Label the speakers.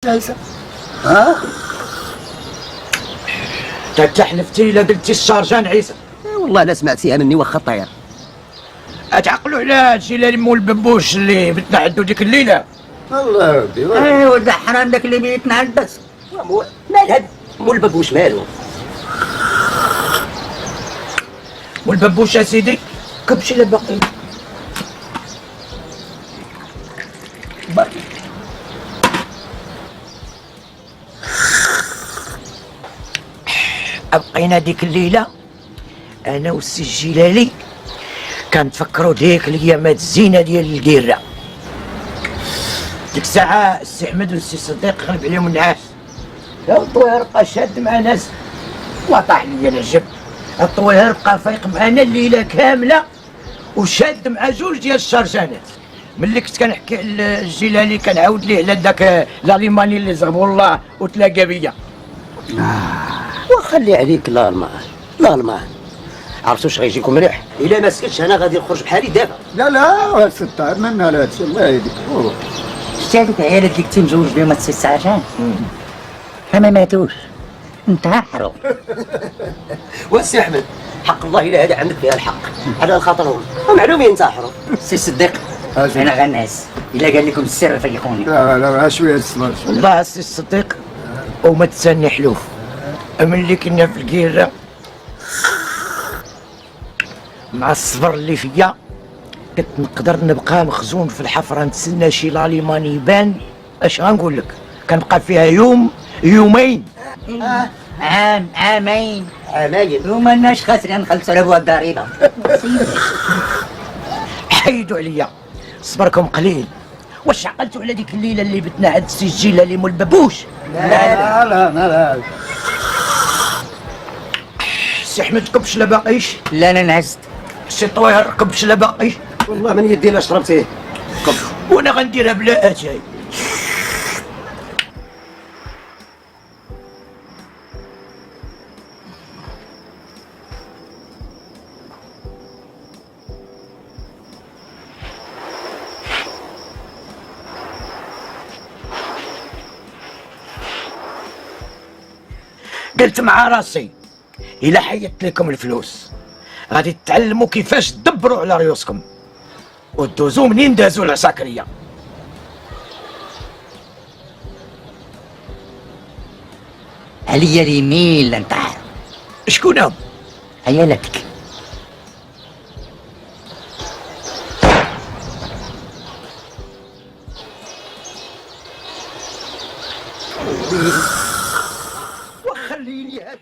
Speaker 1: جايزة. ها؟
Speaker 2: تحلفتي الا قلتي الشارجان عيسى.
Speaker 1: والله لا سمعتيها مني واخا طير.
Speaker 2: اتعقلوا على الجيلاني مول البنبوش اللي بتنا عنده ديك الليله.
Speaker 3: الله ودي
Speaker 1: ايوا دا حرام داك اللي بيتنا عندس. مال هاد مول البابوش مالو؟
Speaker 2: مول البنبوش يا سيدي كبشي لا باقي. بقينا ديك الليله انا والسي الجلالي كنتفكروا ديك الايامات الزينه ديال القيره. ديك الساعه السي احمد والسي صديق غلب عليهم النعاس، الطوير بقى شاد مع ناس وطاح لي العجب. الطوير بقى فايق معنا الليله كامله وشاد مع جوج ديال الشرجانات. ملي كنت كنحكي على الجيلاني كنعاود ليه على داك الالماني اللي زغبو الله وتلاقى بيا.
Speaker 1: وخلي عليك الالمان عرفتوا واش غيجيكم مليح؟ الا ما سكتش انا غادي نخرج بحالي دابا.
Speaker 3: لا ستار منا لا هادشي الله يهديك.
Speaker 4: شتي هذوك العيالات اللي كنتي مزوج بهم السي السعجان ما ماتوش انتحروا.
Speaker 1: والسي احمد حق الله الا هذا عندك فيها الحق على خاطرهم ومعلومين ينتحروا.
Speaker 4: السي صديق انا غنعس الا قال لكم السر فيقوني.
Speaker 3: لا شويه الصبر.
Speaker 2: والله السي الصديق وما تسني حلوف. ملي كنا في القيره مع الصبر اللي فيا كنت نقدر نبقى مخزون في الحفره نتسنى شي لاليماني يبان. اش غنقول لك، كنبقى فيها يومين
Speaker 4: عامين
Speaker 1: عمايل
Speaker 4: وما لناش خاسرين نخلصوا على ابواب الضريبه.
Speaker 2: حيدوا عليا صبركم قليل. واش عقلتوا على ديك الليله اللي بتنا عند السي الجيلاني مول البابوش؟
Speaker 3: لا
Speaker 2: السي احمد كبش لا باقيش،
Speaker 4: لا انا نعست.
Speaker 2: السي طوير كبش لا باقيش،
Speaker 1: والله من يدي لا شربتيه.
Speaker 2: وانا غنديرها بلا اتاي. قلت مع راسي إلا حيدت لكم الفلوس غادي تتعلموا كيفاش تدبروا على ريوسكم وتدوزوا منين دازوا العساكريه.
Speaker 4: عليا اليمين لانتحر
Speaker 2: شكون هم؟
Speaker 4: عيالاتك.
Speaker 2: وخليني هاد